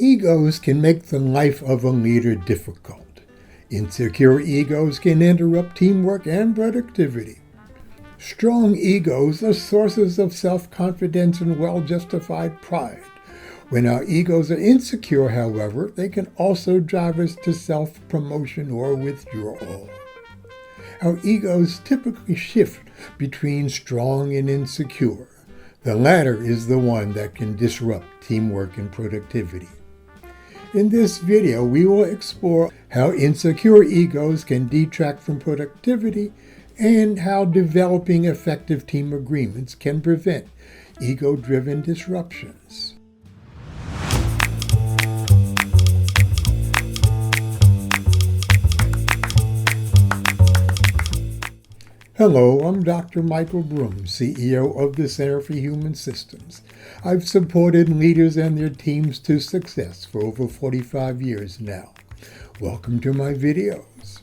Egos can make the life of a leader difficult. Insecure egos can interrupt teamwork and productivity. Strong egos are sources of self-confidence and well-justified pride. When our egos are insecure, however, they can also drive us to self-promotion or withdrawal. Our egos typically shift between strong and insecure. The latter is the one that can disrupt teamwork and productivity. In this video, we will explore how insecure egos can detract from productivity and how developing effective team agreements can prevent ego-driven disruptions. Hello, I'm Dr. Michael Broom, CEO of the Center for Human Systems. I've supported leaders and their teams to success for over 45 years now. Welcome to my videos.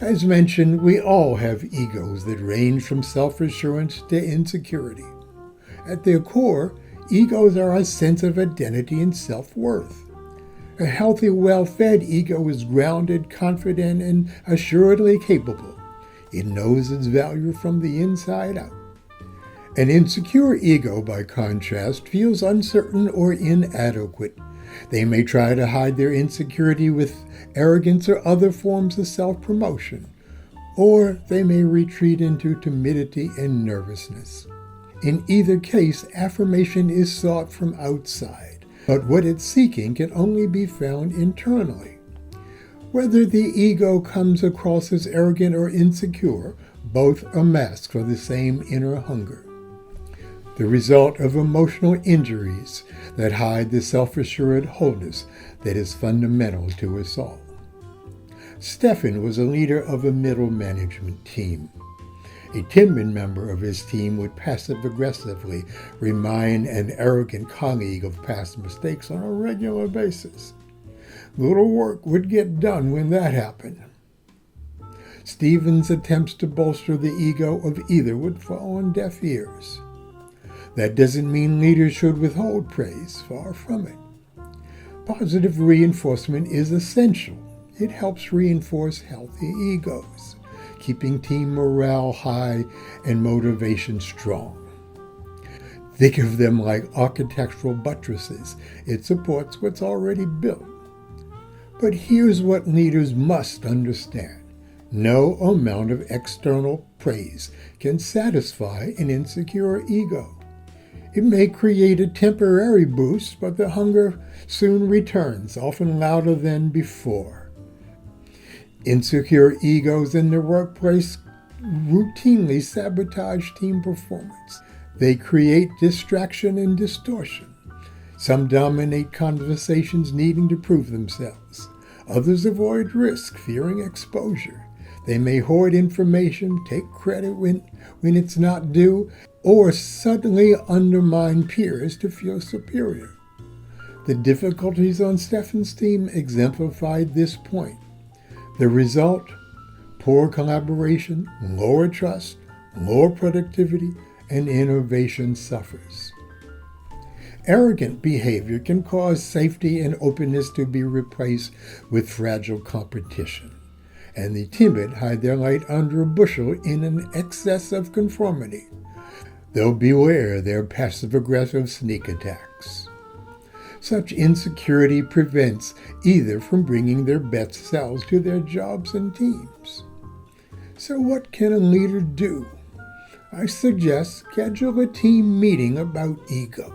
As mentioned, we all have egos that range from self-assurance to insecurity. At their core, egos are a sense of identity and self-worth. A healthy, well-fed ego is grounded, confident, and assuredly capable. It knows its value from the inside out. An insecure ego, by contrast, feels uncertain or inadequate. They may try to hide their insecurity with arrogance or other forms of self-promotion, or they may retreat into timidity and nervousness. In either case, affirmation is sought from outside, but what it's seeking can only be found internally. Whether the ego comes across as arrogant or insecure, both are masks for the same inner hunger. The result of emotional injuries that hide the self-assured wholeness that is fundamental to us all. Stefan was a leader of a middle management team. A timid member of his team would passive-aggressively remind an arrogant colleague of past mistakes on a regular basis. Little work would get done when that happened. Stephen's attempts to bolster the ego of either would fall on deaf ears. That doesn't mean leaders should withhold praise, far from it. Positive reinforcement is essential. It helps reinforce healthy egos, keeping team morale high and motivation strong. Think of them like architectural buttresses. It supports what's already built. But here's what leaders must understand. No amount of external praise can satisfy an insecure ego. It may create a temporary boost, but the hunger soon returns, often louder than before. Insecure egos in the workplace routinely sabotage team performance. They create distraction and distortion. Some dominate conversations needing to prove themselves. Others avoid risk, fearing exposure. They may hoard information, take credit when it's not due, or suddenly undermine peers to feel superior. The difficulties on Stefan's team exemplified this point. The result? Poor collaboration, lower trust, lower productivity, and innovation suffers. Arrogant behavior can cause safety and openness to be replaced with fragile competition, and the timid hide their light under a bushel in an excess of conformity. They'll beware their passive-aggressive sneak attacks. Such insecurity prevents either from bringing their best selves to their jobs and teams. So what can a leader do? I suggest schedule a team meeting about ego.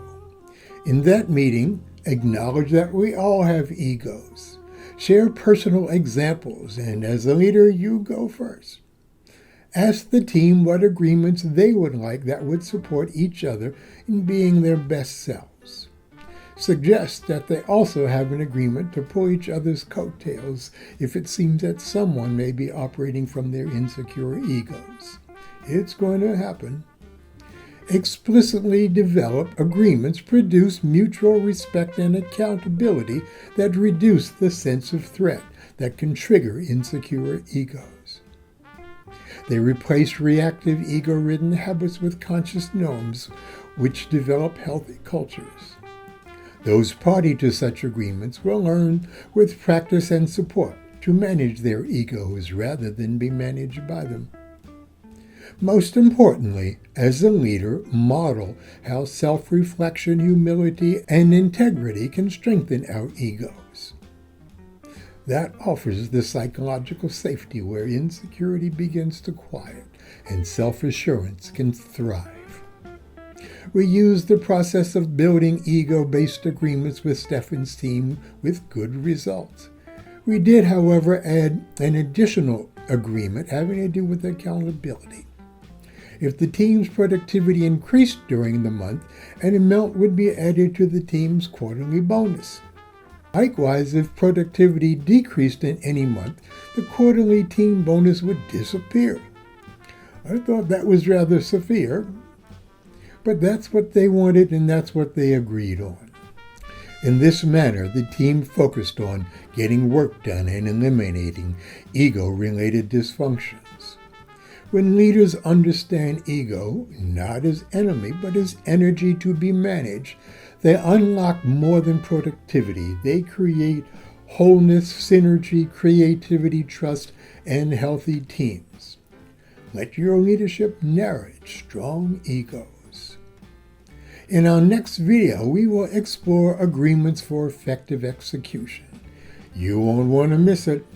In that meeting, acknowledge that we all have egos. Share personal examples, and as a leader, you go first. Ask the team what agreements they would like that would support each other in being their best selves. Suggest that they also have an agreement to pull each other's coattails if it seems that someone may be operating from their insecure egos. It's going to happen. Explicitly develop agreements produce mutual respect and accountability that reduce the sense of threat that can trigger insecure egos. They replace reactive ego-ridden habits with conscious norms which develop healthy cultures. Those party to such agreements will learn with practice and support to manage their egos rather than be managed by them. Most importantly, as a leader, model how self-reflection, humility, and integrity can strengthen our egos. That offers the psychological safety where insecurity begins to quiet and self-assurance can thrive. We used the process of building ego-based agreements with Stefan's team with good results. We did, however, add an additional agreement having to do with accountability. If the team's productivity increased during the month, an amount would be added to the team's quarterly bonus. Likewise, if productivity decreased in any month, the quarterly team bonus would disappear. I thought that was rather severe, but that's what they wanted and that's what they agreed on. In this manner, the team focused on getting work done and eliminating ego-related dysfunctions. When leaders understand ego, not as enemy, but as energy to be managed, they unlock more than productivity. They create wholeness, synergy, creativity, trust, and healthy teams. Let your leadership nourish strong egos. In our next video, we will explore agreements for effective execution. You won't want to miss it.